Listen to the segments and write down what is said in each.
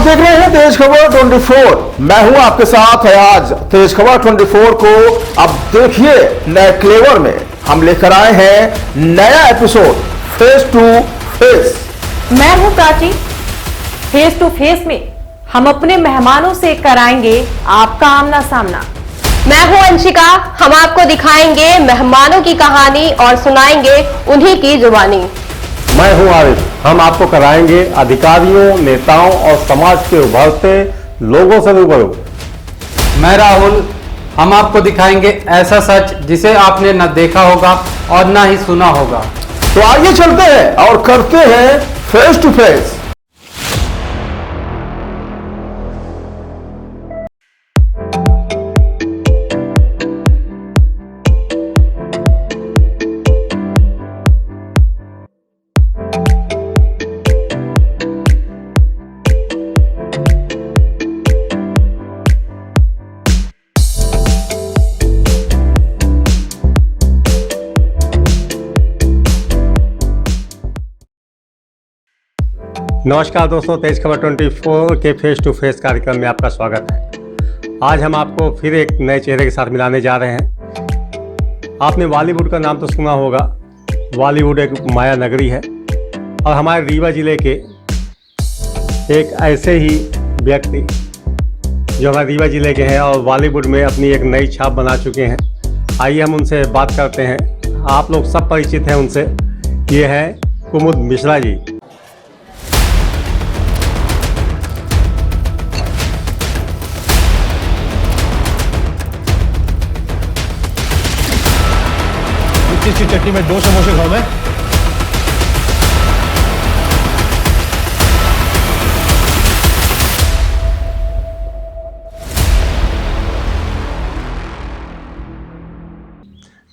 देख रहे हैं तेज खबर 24। मैं हूं आपके साथ अयाज। तेज खबर 24 को अब देखिए नए क्लेवर में हम लेकर आए हैं नया एपिसोड फेस टू फेस। मैं हूं प्राची। फेस टू फेस में हम अपने मेहमानों से कराएंगे आपका आमना सामना। मैं हूं अंशिका। हम आपको दिखाएंगे मेहमानों की कहानी और सुनाएंगे उन्हीं की जुबानी। मैं हूं आरिफ। हम आपको कराएंगे अधिकारियों, नेताओं और समाज के उभरते लोगों से रूबरू। मैं राहुल। हम आपको दिखाएंगे ऐसा सच जिसे आपने न देखा होगा और न ही सुना होगा। तो आइए चलते हैं और करते हैं फेस टू फेस। नमस्कार दोस्तों, तेज खबर 24 के फेस टू फेस कार्यक्रम में आपका स्वागत है। आज हम आपको फिर एक नए चेहरे के साथ मिलाने जा रहे हैं। आपने बॉलीवुड का नाम तो सुना होगा। बॉलीवुड एक माया नगरी है और हमारे रीवा जिले के एक ऐसे ही व्यक्ति जो हमारे रीवा जिले के हैं और बॉलीवुड में अपनी एक नई छाप बना चुके हैं। आइए हम उनसे बात करते हैं। आप लोग सब परिचित हैं उनसे। ये है कुमुद मिश्रा जी। की चटनी में 2 समोसे खाओ। मैं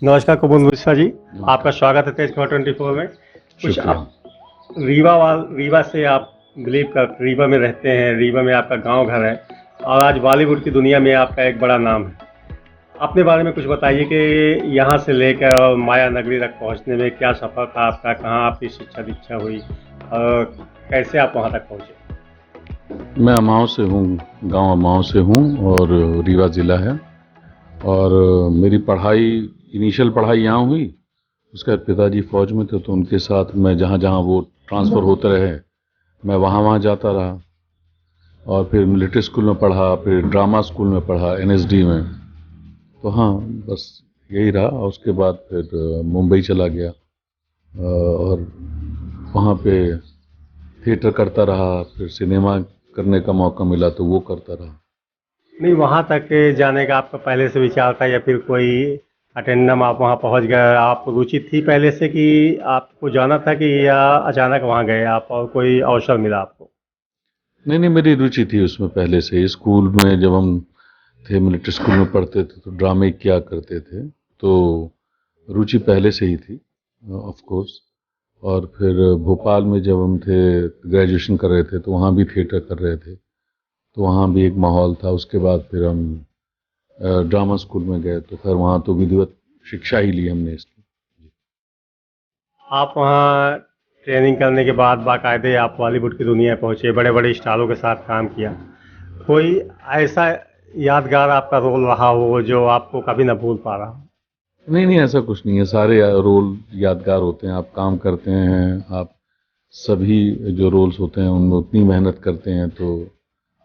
नमस्कार कुमुद मिश्रा जी, आपका स्वागत है तेज खबर 24 में। कुछ आप रीवा से आप बिलीव कर रीवा में रहते हैं। रीवा में आपका गांव घर है और आज बॉलीवुद की दुनिया में आपका एक बड़ा नाम है। अपने बारे में कुछ बताइए कि यहाँ से लेकर माया नगरी तक पहुँचने में क्या सफ़र था आपका, कहाँ आपकी शिक्षा दीक्षा हुई और कैसे आप वहाँ तक पहुँचे? मैं अमाओं से हूँ, गांव अमाओं से हूँ और रीवा ज़िला है। और मेरी पढ़ाई, इनिशियल पढ़ाई यहाँ हुई। उसके बाद पिताजी फ़ौज में थे तो उनके साथ मैं जहाँ जहाँ वो ट्रांसफ़र होते रहे मैं वहाँ जाता रहा। और फिर मिलिट्री स्कूल में पढ़ा, फिर ड्रामा स्कूल में पढ़ा NSD में। तो हाँ, बस यही रहा। और उसके बाद फिर मुंबई चला गया और वहाँ पे थिएटर करता रहा। फिर सिनेमा करने का मौका मिला तो वो करता रहा। नहीं, वहाँ तक जाने का आपका पहले से विचार था या फिर कोई अटेंडम आप वहाँ पहुँच गए? आप रुचि थी पहले से कि आपको जाना था कि या अचानक वहाँ गए आप और कोई अवसर मिला आपको? नहीं, मेरी रुचि थी उसमें पहले से। स्कूल में जब हम थे, मिलिट्री स्कूल में पढ़ते थे तो ड्रामे किया करते थे, तो रुचि पहले से ही थी ऑफ कोर्स। और फिर भोपाल में जब हम थे, ग्रेजुएशन कर रहे थे तो वहाँ भी थिएटर कर रहे थे, तो वहाँ भी एक माहौल था। उसके बाद फिर हम ड्रामा स्कूल में गए तो फिर वहाँ तो विधिवत शिक्षा ही ली हमने इसकी। आप वहाँ ट्रेनिंग करने के बाद बाकायदे आप बॉलीवुड की दुनिया पहुँचे, बड़े बड़े स्टारों के साथ काम किया। कोई ऐसा यादगार आपका रोल रहा हो जो आपको कभी ना भूल पा रहा हो? नहीं, ऐसा कुछ नहीं है। सारे रोल यादगार होते हैं। आप काम करते हैं, आप सभी जो रोल्स होते हैं उनमें उतनी मेहनत करते हैं, तो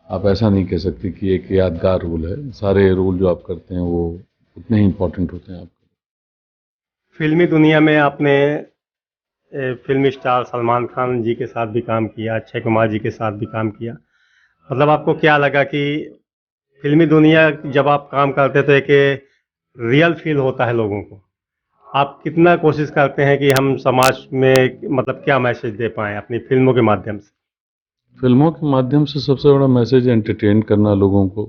आप ऐसा नहीं कह सकते कि एक यादगार रोल है। सारे रोल जो आप करते हैं वो उतने ही इम्पोर्टेंट होते हैं आपके। फिल्मी दुनिया में आपने फिल्मी स्टार सलमान खान जी के साथ भी काम किया, अक्षय कुमार जी के साथ भी काम किया। मतलब आपको क्या लगा कि फिल्मी दुनिया जब आप काम करते तो एक रियल फील होता है लोगों को? आप कितना कोशिश करते हैं कि हम समाज में मतलब क्या मैसेज दे पाएँ अपनी फिल्मों के माध्यम से? फिल्मों के माध्यम से सबसे बड़ा मैसेज एंटरटेन करना लोगों को।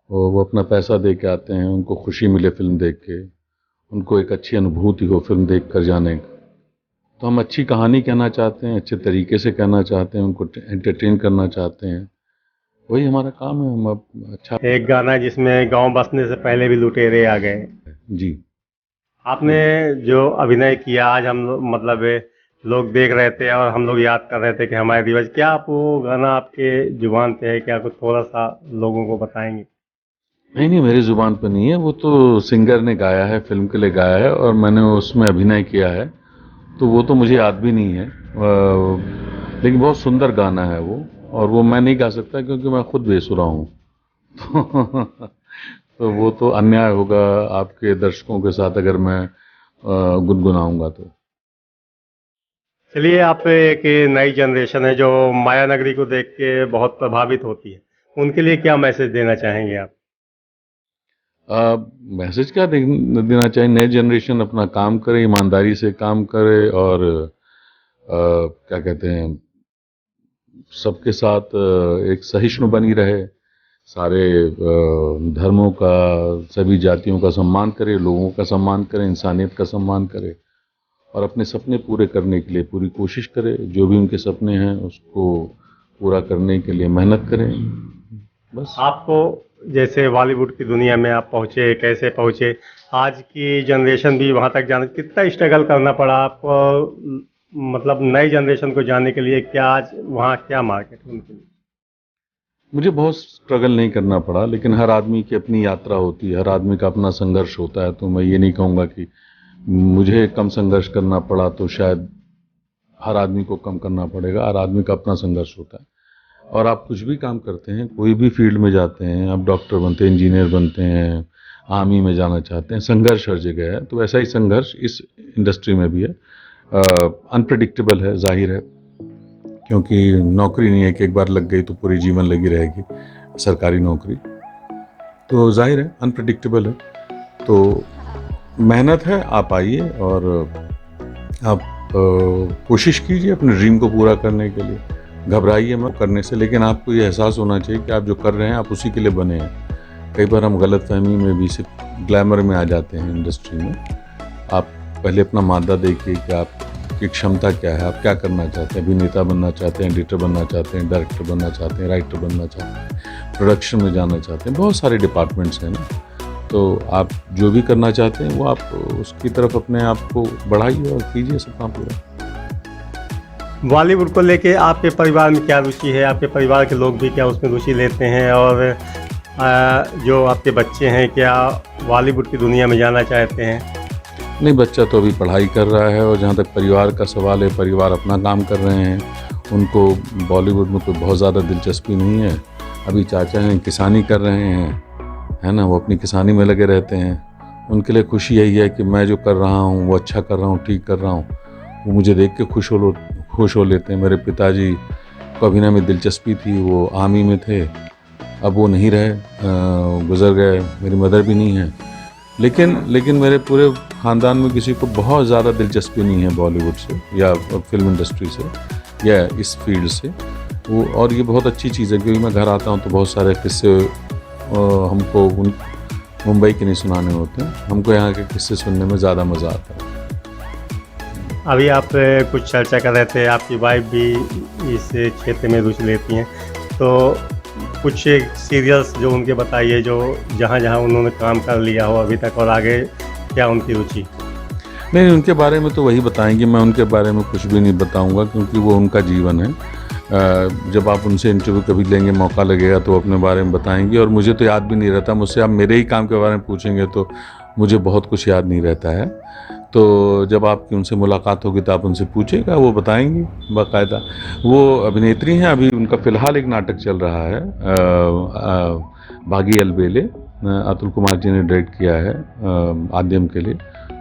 और वो अपना पैसा दे के आते हैं, उनको खुशी मिले फिल्म देख के, उनको एक अच्छी अनुभूति हो फिल्म देख कर जाने का। तो हम अच्छी कहानी कहना चाहते हैं, अच्छे तरीके से कहना चाहते हैं, उनको एंटरटेन करना चाहते हैं। वही हमारा काम है। हम अब अच्छा एक गाना जिसमें गांव बसने से पहले भी लुटेरे आ गए जी। आपने जो अभिनय किया, आज हम मतलब लोग देख रहे थे और हम लोग याद कर रहे थे कि हमारे रिवाज। क्या आप वो गाना आपके जुबान पे है, क्या कुछ थोड़ा सा लोगों को बताएंगे? नहीं नहीं, मेरी जुबान पर नहीं है, वो तो सिंगर ने गाया है, फिल्म के लिए गाया है और मैंने उसमें अभिनय किया है, तो वो तो मुझे याद भी नहीं है। लेकिन बहुत सुंदर गाना है वो, और वो मैं नहीं गा सकता क्योंकि मैं खुद बेसुरा हूँ। तो वो तो अन्याय होगा आपके दर्शकों के साथ अगर मैं गुनगुनाऊंगा तो। चलिए, आप एक नई जनरेशन है जो माया नगरी को देख के बहुत प्रभावित होती है, उनके लिए क्या मैसेज देना चाहेंगे आप? मैसेज क्या देना चाहिए? नए जनरेशन अपना काम करे, ईमानदारी से काम करे और क्या कहते हैं, सबके साथ एक सहिष्णु बनी रहे, सारे धर्मों का, सभी जातियों का सम्मान करे, लोगों का सम्मान करे, इंसानियत का सम्मान करे और अपने सपने पूरे करने के लिए पूरी कोशिश करे। जो भी उनके सपने हैं उसको पूरा करने के लिए मेहनत करें, बस। आपको जैसे बॉलीवुड की दुनिया में आप पहुंचे, कैसे पहुंचे? आज की जनरेशन भी वहां तक जाने, कितना स्ट्रगल करना पड़ा आपको? मतलब नई जनरेशन को जाने के लिए क्या आज वहाँ क्या मार्केट है उनके लिए? मुझे बहुत स्ट्रगल नहीं करना पड़ा, लेकिन हर आदमी की अपनी यात्रा होती है, हर आदमी का अपना संघर्ष होता है, तो मैं ये नहीं कहूँगा कि मुझे कम संघर्ष करना पड़ा तो शायद हर आदमी को कम करना पड़ेगा। हर आदमी का अपना संघर्ष होता है और आप कुछ भी काम करते हैं, कोई भी फील्ड में जाते हैं, आप डॉक्टर बनते हैं, इंजीनियर बनते हैं, आर्मी में जाना चाहते हैं, संघर्ष हर जगह है। तो वैसा ही संघर्ष इस इंडस्ट्री में भी है। अनप्रेडिक्टेबल है, जाहिर है, क्योंकि नौकरी नहीं है कि एक बार लग गई तो पूरी जीवन लगी रहेगी, सरकारी नौकरी तो जाहिर है अनप्रेडिक्टेबल है। तो मेहनत है, आप आइए और आप कोशिश कीजिए अपने ड्रीम को पूरा करने के लिए। घबराइए मत करने से, लेकिन आपको ये एहसास होना चाहिए कि आप जो कर रहे हैं आप उसी के लिए बने हैं। कई बार हम गलतफहमी में भी सिर्फ ग्लैमर में आ जाते हैं इंडस्ट्री में। आप पहले अपना मादा देखिए कि आपकी क्षमता क्या है, आप क्या करना चाहते हैं। अभिनेता बनना चाहते हैं, एडिटर बनना चाहते हैं, डायरेक्टर बनना चाहते हैं, राइटर बनना चाहते हैं, प्रोडक्शन में जाना चाहते हैं, बहुत सारे डिपार्टमेंट्स हैं ना। तो आप जो भी करना चाहते हैं वो आप उसकी तरफ अपने आप को बढ़ाइए और कीजिए सब काम पूरा। बॉलीवुड को लेके आपके परिवार में क्या रुचि है? आपके परिवार के लोग भी क्या उसमें रुचि लेते हैं? और जो आपके बच्चे हैं क्या बॉलीवुड की दुनिया में जाना चाहते हैं? नहीं, बच्चा तो अभी पढ़ाई कर रहा है और जहाँ तक परिवार का सवाल है, परिवार अपना काम कर रहे हैं, उनको बॉलीवुड में कोई बहुत ज़्यादा दिलचस्पी नहीं है। अभी चाचा हैं किसानी कर रहे हैं, है ना, वो अपनी किसानी में लगे रहते हैं। उनके लिए खुशी यही है कि मैं जो कर रहा हूँ वो अच्छा कर रहा हूँ, ठीक कर रहा हूँ। वो मुझे देख के खुश हो लेते हैं। मेरे पिताजी को अभिनय में दिलचस्पी थी, वो आर्मी में थे, अब वो नहीं रहे, गुजर गए। मेरी मदर भी नहीं है, लेकिन मेरे पूरे ख़ानदान में किसी को बहुत ज़्यादा दिलचस्पी नहीं है बॉलीवुड से या फिल्म इंडस्ट्री से या इस फील्ड से वो। और ये बहुत अच्छी चीज़ है, क्योंकि मैं घर आता हूँ तो बहुत सारे किस्से हमको मुंबई के नहीं सुनाने होते हैं, हमको यहाँ के किस्से सुनने में ज़्यादा मज़ा आता है। अभी आप कुछ चर्चा कर रहे थे, आपकी वाइफ भी इस क्षेत्र में रुचि लेती हैं, तो कुछ सीरियल्स जो उनके बताइए, जो जहाँ जहाँ उन्होंने काम कर लिया हो अभी तक, और आगे क्या उनकी रुचि? नहीं, उनके बारे में तो वही बताएंगे, मैं उनके बारे में कुछ भी नहीं बताऊंगा क्योंकि वो उनका जीवन है। जब आप उनसे इंटरव्यू कभी लेंगे, मौका लगेगा तो अपने बारे में बताएंगे। और मुझे तो याद भी नहीं रहता, मुझसे आप मेरे ही काम के बारे में पूछेंगे तो मुझे बहुत कुछ याद नहीं रहता है। तो जब आपकी उनसे मुलाकात होगी तो आप उनसे पूछेगा, वो बताएंगी बाकायदा। वो अभिनेत्री हैं, अभी उनका फ़िलहाल एक नाटक चल रहा है भागी अलबेले, अतुल कुमार जी ने डायरेक्ट किया है आद्यम के लिए,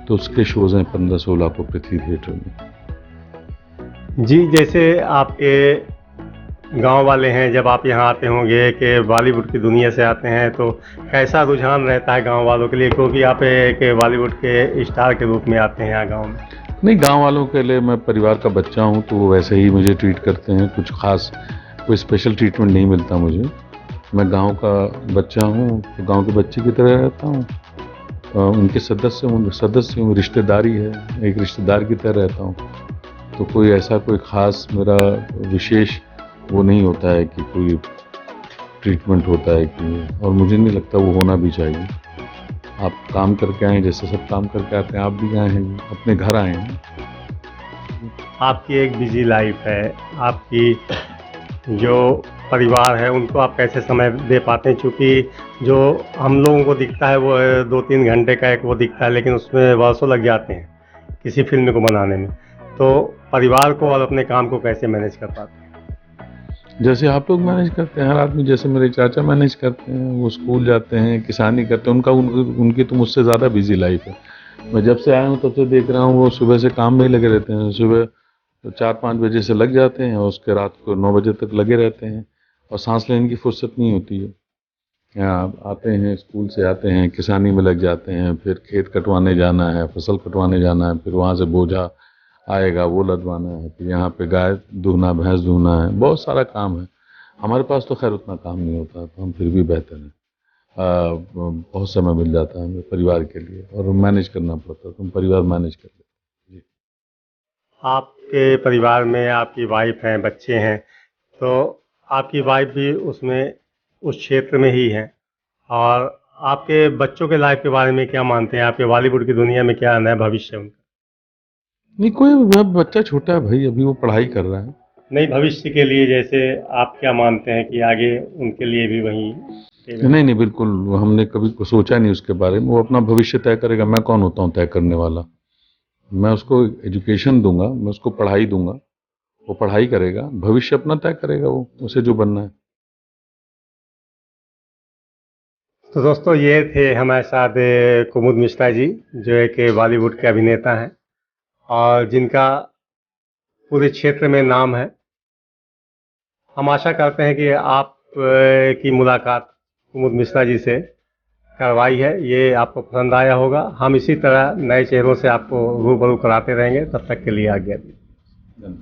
तो उसके शोज़ हैं 15-16 को पृथ्वी थिएटर में। जी, जैसे आपके गांव वाले हैं, जब आप यहाँ आते होंगे कि बॉलीवुड की दुनिया से आते हैं, तो कैसा रुझान रहता है गांव वालों के लिए? क्योंकि आप एक बॉलीवुड के स्टार के रूप में आते हैं यहाँ गांव में। नहीं, गांव वालों के लिए मैं परिवार का बच्चा हूँ तो वो वैसे ही मुझे ट्रीट करते हैं, कुछ खास कोई स्पेशल ट्रीटमेंट नहीं मिलता मुझे। मैं गांव का बच्चा हूँ तो गांव के बच्चे की तरह रहता हूँ, उनके सदस्य हूँ, रिश्तेदारी है, एक रिश्तेदार की तरह रहता हूँ। तो कोई ऐसा कोई ख़ास मेरा विशेष वो नहीं होता है कि कोई ट्रीटमेंट होता है कि, और मुझे नहीं लगता वो होना भी चाहिए। आप काम करके आए जैसे सब काम करके आते हैं, आप भी आए हैं, अपने घर आए हैं। आपकी एक बिजी लाइफ है, आपकी जो परिवार है उनको आप कैसे समय दे पाते हैं? क्योंकि जो हम लोगों को दिखता है वो 2-3 घंटे का एक वो दिखता है, लेकिन उसमें वर्षों लग जाते हैं किसी फिल्म को बनाने में। तो परिवार को और अपने काम को कैसे मैनेज कर पाते हैं? जैसे आप लोग मैनेज करते हैं, हर आदमी, जैसे मेरे चाचा मैनेज करते हैं, वो स्कूल जाते हैं, किसानी करते हैं, उनकी तो मुझसे ज़्यादा बिजी लाइफ है। मैं जब से आया हूँ तब से देख रहा हूँ वो सुबह से काम में ही लगे रहते हैं। सुबह 4-5 बजे से लग जाते हैं और उसके रात को 9 बजे तक लगे रहते हैं और सांस लेने की फुर्सत नहीं होती है। यहाँ आते हैं, स्कूल से आते हैं, किसानी में लग जाते हैं, फिर खेत कटवाने जाना है, फसल कटवाने जाना है, फिर वहाँ से बोझा आएगा वो लदवाना है, फिर यहाँ पे गाय दूहना, भैंस दूहना है, बहुत सारा काम है। हमारे पास तो खैर उतना काम नहीं होता, तो हम फिर भी बेहतर हैं। बहुत समय मिल जाता है हमें परिवार के लिए और मैनेज करना पड़ता है, तो हम परिवार मैनेज कर लेते हैं। आपके परिवार में आपकी वाइफ हैं, बच्चे हैं, तो आपकी वाइफ भी उसमें उस क्षेत्र में ही है, और आपके बच्चों के लाइफ के बारे में क्या मानते हैं? आपके बॉलीवुड की दुनिया में क्या नया भविष्य है उनका? नहीं, कोई बच्चा छोटा है भाई, अभी वो पढ़ाई कर रहा है। नहीं, भविष्य के लिए जैसे आप क्या मानते हैं कि आगे उनके लिए भी वही? नहीं, बिल्कुल हमने कभी सोचा नहीं उसके बारे में। वो अपना भविष्य तय करेगा, मैं कौन होता हूँ तय करने वाला? मैं उसको एजुकेशन दूंगा, मैं उसको पढ़ाई दूंगा, वो पढ़ाई करेगा, भविष्य अपना तय करेगा, वो उसे जो बनना है। तो दोस्तों, ये थे हमारे साथ कुमुद मिश्रा जी, जो एक बॉलीवुड के अभिनेता हैं और जिनका पूरे क्षेत्र में नाम है। हम आशा करते हैं कि आप की मुलाकात कुमुद मिश्रा जी से करवाई है, ये आपको पसंद आया होगा। हम इसी तरह नए चेहरों से आपको रूबरू कराते रहेंगे। तब तक के लिए आज्ञा दीजिए।